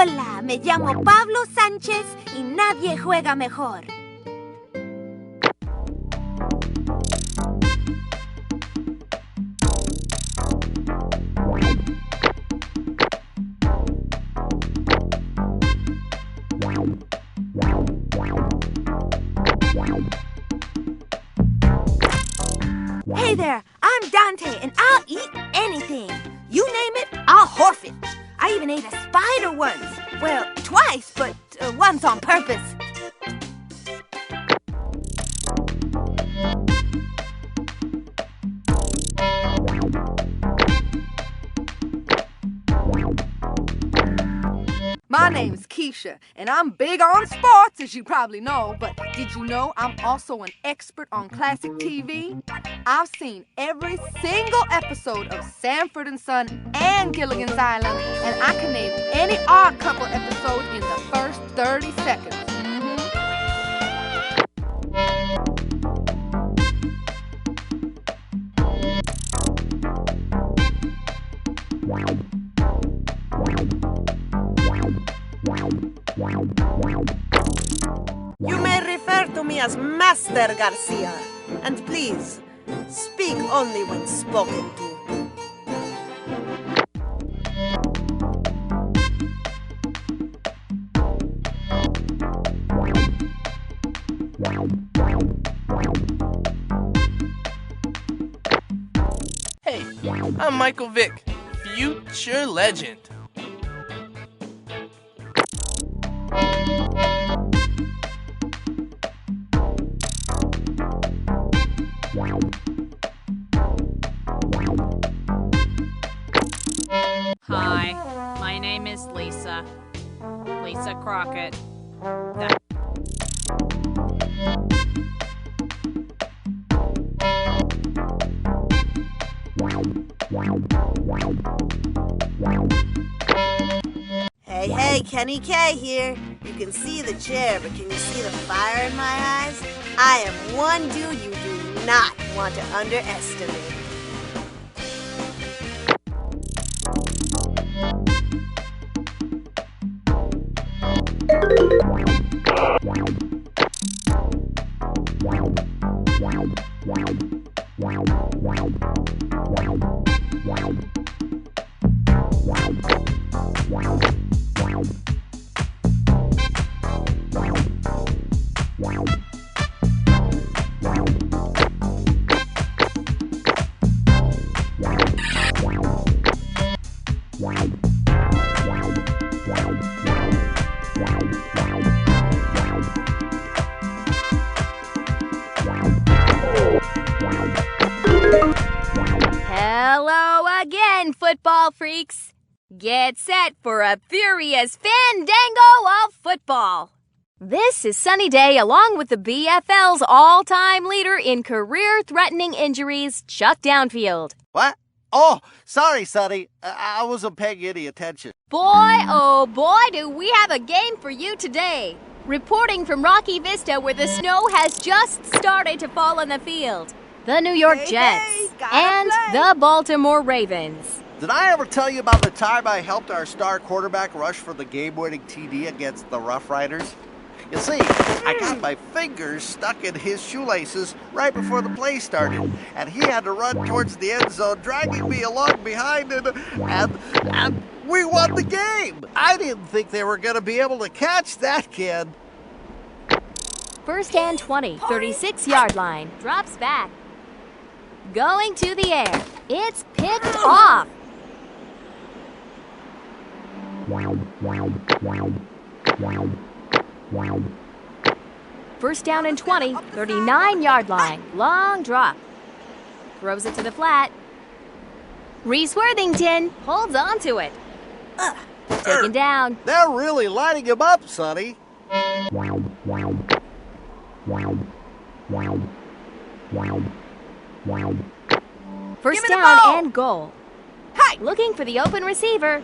Hola, me llamo Pablo Sánchez y nadie juega mejor. Hey there, I'm Dante, and I'll eat anything. You name it, I'll horf it. I even ate a spider once. Well, twice, but once on purpose. My name's Keisha, and I'm big on sports, as you probably know, but did you know I'm also an expert on classic TV? I've seen every single episode of Sanford and Son and Gilligan's Island, and I can name any Odd Couple episode in the first 30 seconds. You may refer to me as Master Garcia, and please, speak only when spoken to. Hey, I'm Michael Vick, future legend. Hi, my name is Lisa. Lisa Crockett. Hey, Kenny K here. You can see the chair, but can you see the fire in my eyes? I am one dude you do not want to underestimate. Hello again, football freaks. Get set for a furious fandango of football. This is Sunny Day along with the BFL's all-time leader in career-threatening injuries, Chuck Downfield. What? Oh, sorry, Sonny. I wasn't paying any attention. Boy, oh boy, do we have a game for you today. Reporting from Rocky Vista where the snow has just started to fall on the field. The New York Jets and the Baltimore Ravens. Did I ever tell you about the time I helped our star quarterback rush for the game-winning TD against the Rough Riders? You see, I got my fingers stuck in his shoelaces right before the play started, and he had to run towards the end zone, dragging me along behind him, and we won the game. I didn't think they were going to be able to catch that kid. First and 20, 36-yard line, drops back. Going to the air. It's picked off. First down and 20, 39-yard line, long drop. Throws it to the flat. Reese Worthington holds on to it. Taken down. They're really lining him up, Sonny. First down and goal. Hi. Looking for the open receiver.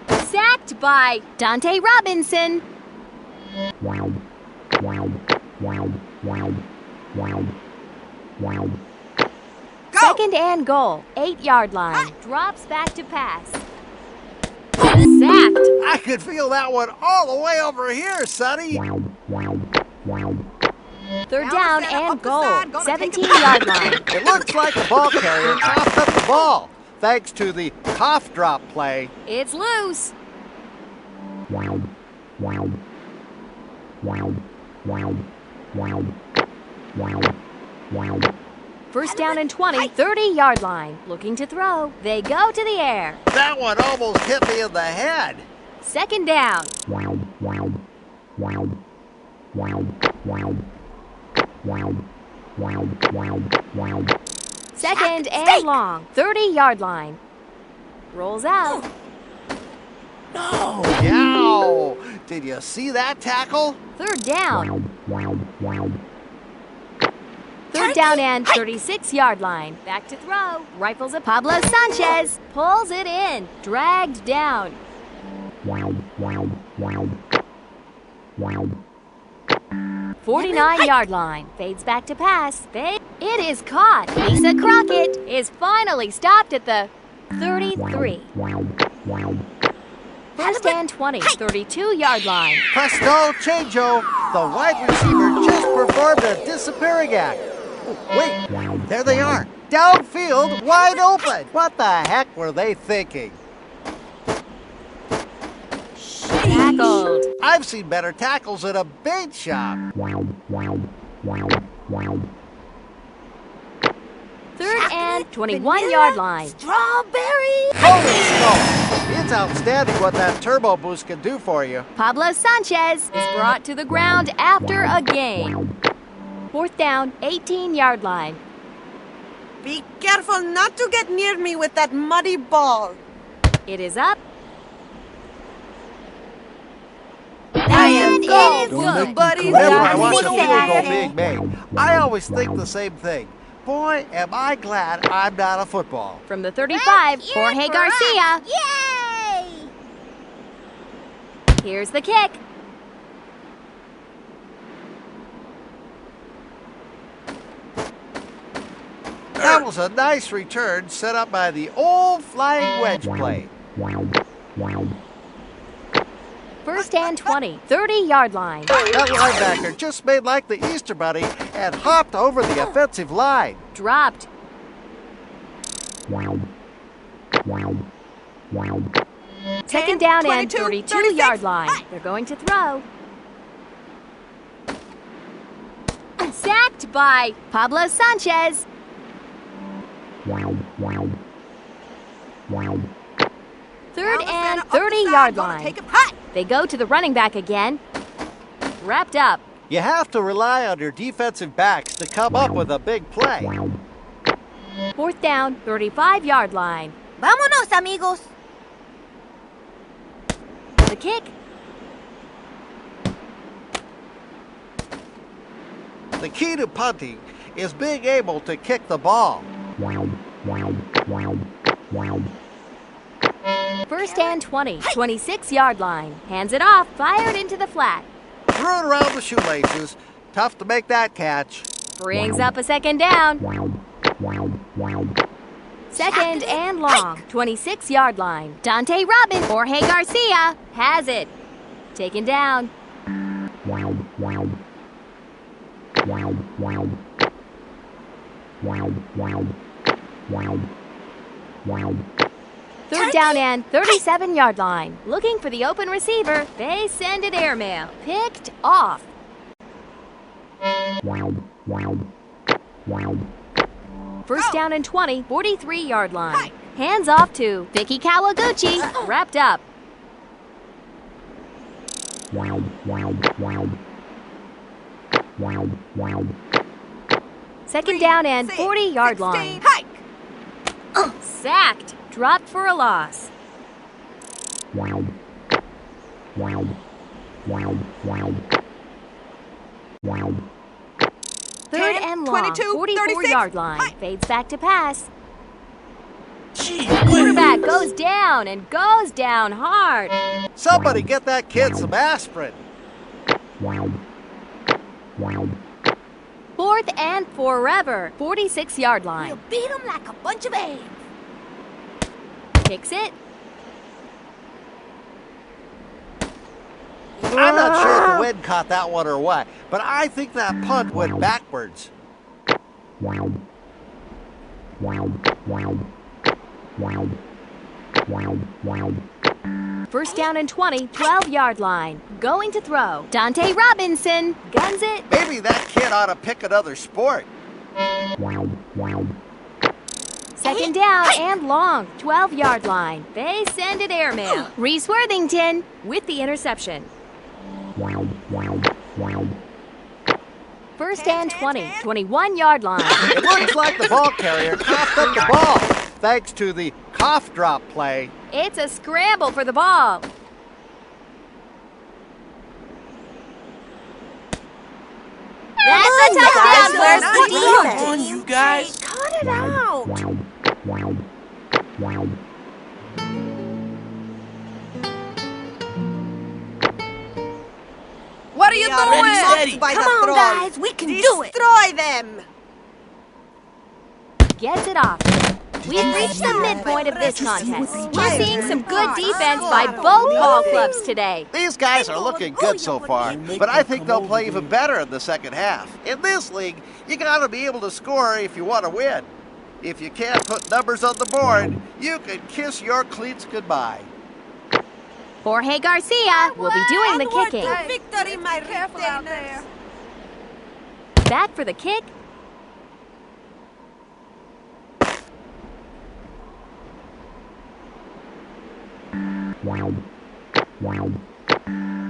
Sacked by Dante Robinson. Second and goal. 8-yard line. Drops back to pass. Sack I could feel that one all the way over here, Sonny. Third down and goal. 17-yard line. It looks like the ball carrier coughed up the ball, thanks to the cough drop play. It's loose. First down and 20, 30-yard line. Looking to throw. They go to the air. That one almost hit me in the head. Second down. Second and long. 30-yard line. Rolls out. No! Yow! Did you see that tackle? Third down. Third down and 36-yard line. Back to throw. Rifles at Pablo Sanchez. Pulls it in. Dragged down. 49-yard line. Fades back to pass. It is caught. Lisa Crockett is finally stopped at the 33. First and 20, 32-yard line. Presto changeo! The wide receiver just performed a disappearing act. Wait, there they are. Downfield, wide open. What the heck were they thinking? Tackled. I've seen better tackles at a bait shop. Third and 21-yard line. Strawberry. Holy smoke! It's outstanding what that turbo boost can do for you. Pablo Sanchez is brought to the ground after a gain. Fourth down, 18-yard line. Be careful not to get near me with that muddy ball. It is up. And it is Don't good. make buddy. me Whenever I Don't watch a make field me goal sad. being made, I always think the same thing. Boy, am I glad I'm not a football. From the 35, Jorge Garcia. Yay! Here's the kick. That was a nice return set up by the old flying wedge play. First and 20, 30-yard line. That linebacker just made like the Easter Bunny and hopped over the offensive line. Dropped. Second down and 32-yard line. They're going to throw. Sacked by Pablo Sanchez. Third and 30-yard line. Take a putt. They go to the running back again. Wrapped up. You have to rely on your defensive backs to come up with a big play. Fourth down, 35-yard line. Vámonos, amigos. The kick. The key to punting is being able to kick the ball. First and 20, 26-yard line. Hands it off, fired into the flat. Threw it around the shoelaces. Tough to make that catch. Brings up a second down. Second and long, 26-yard line. Dante Robbins, Jorge Garcia has it. Taken down. Third down and 37-yard line. Looking for the open receiver. They send it airmail. Picked off. First down and 20, 43-yard line. Hands off to Vicky Kawaguchi. Wrapped up. Second down and 40-yard line. Hike. Sacked. Dropped for a loss. Third 10, and long, 22, 44-yard 36. line. Hi. Fades back to pass. Gee Quarterback whiz. goes down and goes down hard. Somebody get that kid some aspirin. Fourth and forever, 46-yard line. We'll beat them like a bunch of eggs. Kicks it. I'm not sure if the wind caught that one or what, but I think that punt went backwards. First down and 20, 12-yard line. Going to throw. Dante Robinson guns it. Maybe that kid ought to pick another sport. Second down and long, 12-yard line. They send it airmail. Reese Worthington with the interception. First and 20, 21-yard line. It looks like the ball carrier coughed up the ball, thanks to the cough drop play. It's a scramble for the ball. That's a touchdown Where's for the the defense? Come on, you guys. Cut it out. What are you We are doing? Steady. by Come the on, throne. guys, we can do it. Destroy them. Gets it off. We've reached the midpoint of this contest. We're seeing some good defense by both ball clubs today. These guys are looking good so far, but I think they'll play even better in the second half. In this league, you gotta be able to score if you want to win. If you can't put numbers on the board, you can kiss your cleats goodbye. Jorge Garcia will be doing the kicking. Victory, my Careful out there. Back for the kick.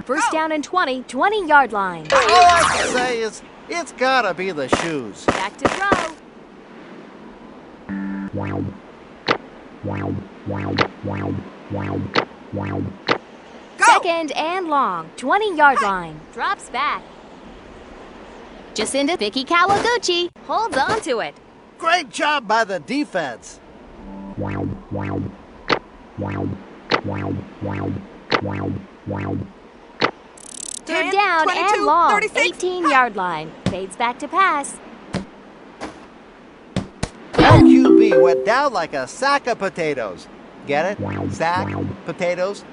First down and 20, 20-yard line. All I can say is, it's gotta be the shoes. Back to throw. Second and long, 20-yard line. Drops back. Jacinda Vicky Kawaguchi holds on to it. Great job by the defense. Third down 22, and long, 36. 18-yard line. Fades back to pass. That QB went down like a sack of potatoes. Get it? Sack, potatoes.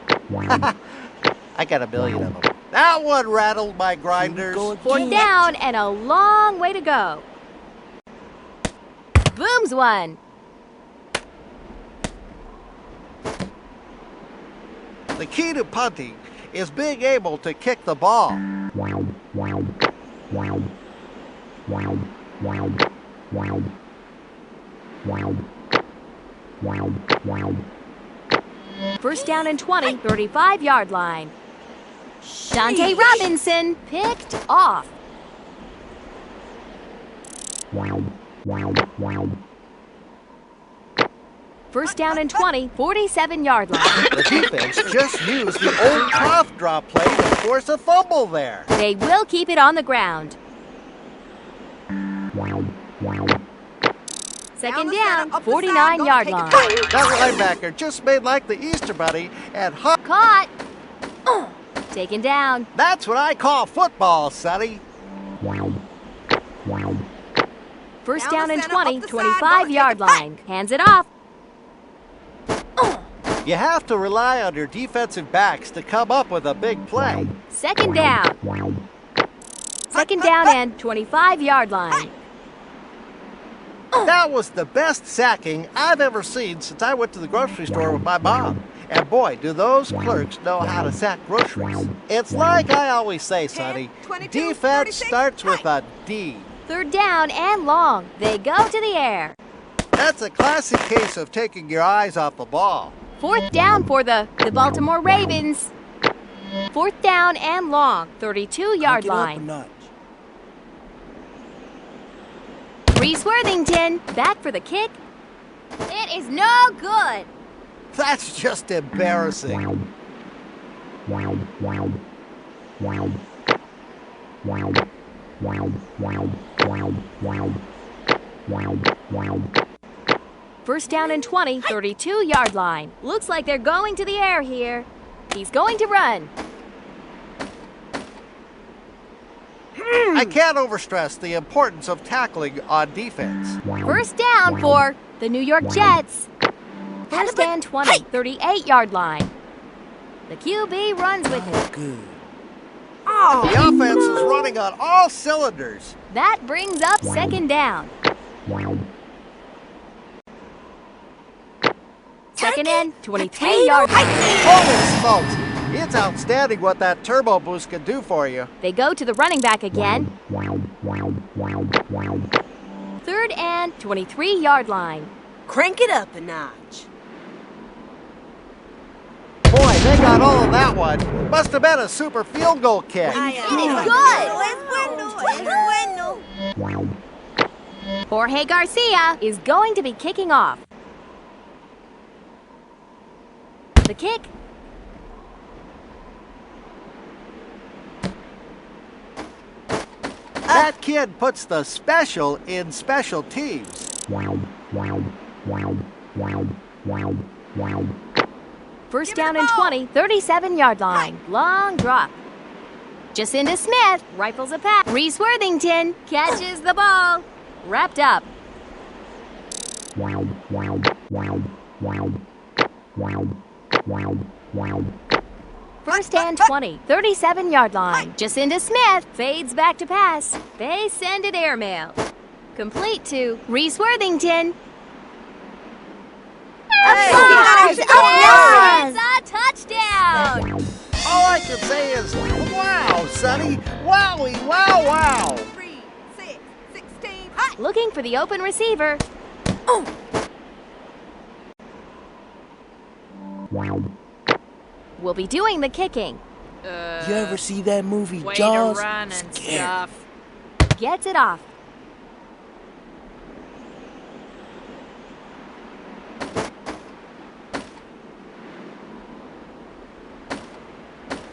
I got a million of them. That one rattled my grinders. Fourth down and a long way to go. Booms one. The key to punting is being able to kick the ball. First down and 20, 35-yard line. Dante Robinson picked off. First down and 20, 47-yard line. The defense just used the old cough drop play to force a fumble there. They will keep it on the ground. Second down, 49-yard line. That linebacker just made like the Easter Bunny and Caught. Taken down. That's what I call football, Sonny. First Down down the and center, 20, up the side, 25-yard gonna take line. Hands it off. You have to rely on your defensive backs to come up with a big play. Second down. Second down and 25-yard line. That was the best sacking I've ever seen since I went to the grocery store with my mom. And boy, do those clerks know how to sack groceries. It's like I always say, Sonny, 22, defense 36, starts with a D. Third down and long. They go to the air. That's a classic case of taking your eyes off the ball. Fourth down for the Baltimore Ravens. Fourth down and long, 32-yard line. Reese Worthington back for the kick. It is no good. That's just embarrassing. First down and 20, 32-yard line. Looks like they're going to the air here. He's going to run. I can't overstress the importance of tackling on defense. First down for the New York Jets. First and 20, 38-yard line. The QB runs with it. Oh, The offense is running on all cylinders. That brings up second down. Second and 23-yard line. Holy smokes! It's outstanding what that turbo boost can do for you. They go to the running back again. Third and 23-yard line. Crank it up a notch. Boy, they got all of that one. Must have been a super field goal kick. Jorge Garcia is going to be kicking off. The kick. That kid puts the special in special teams. First down and 20, 37-yard line. Long drop. Jacinda Smith rifles a pass. Reese Worthington catches the ball. Wrapped up. First and 20, 37-yard line. Jacinda Smith fades back to pass. They send it airmail. Complete to Reese Worthington. Yes! It's a touchdown! All I can say is, wow, Sonny. Wowie, wow, wow. 3, 6, 16. Looking for the open receiver. We'll be doing the kicking. You ever see that movie Way Jaws? to run and Scary. stuff. Gets it off.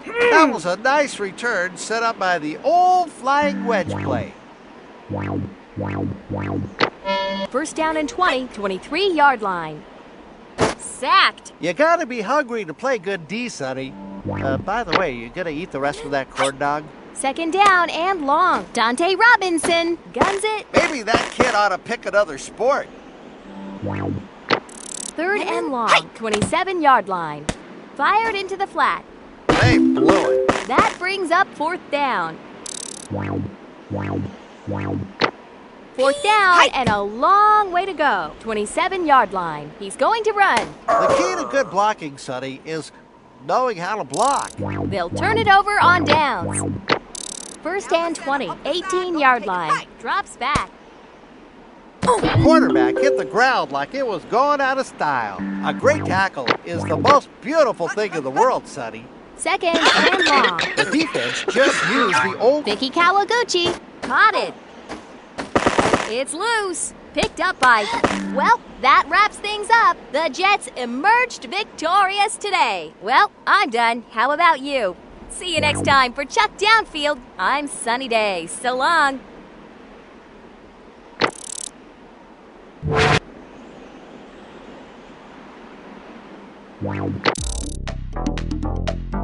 That was a nice return set up by the old flying wedge play. First down and 20, 23-yard line. Sacked. You gotta be hungry to play good D, Sonny. By the way, you gonna eat the rest of that corn dog? Second down and long. Dante Robinson guns it. Maybe that kid ought to pick another sport. Third and long, 27-yard line. Fired into the flat. They blew it. That brings up fourth down. Fourth down and a long way to go. 27-yard line. He's going to run. The key to good blocking, Sonny, is knowing how to block. They'll turn it over on downs. First and 20, 18-yard line. Drops back. The quarterback hit the ground like it was going out of style. A great tackle is the most beautiful thing in the world, Sonny. Second and long. The defense just used the old... Vicky Kawaguchi caught it. It's loose. Picked up by... Well, that wraps things up. The Jets emerged victorious today. Well, I'm done. How about you? See you next time for Chuck Downfield. I'm Sunny Day. So long.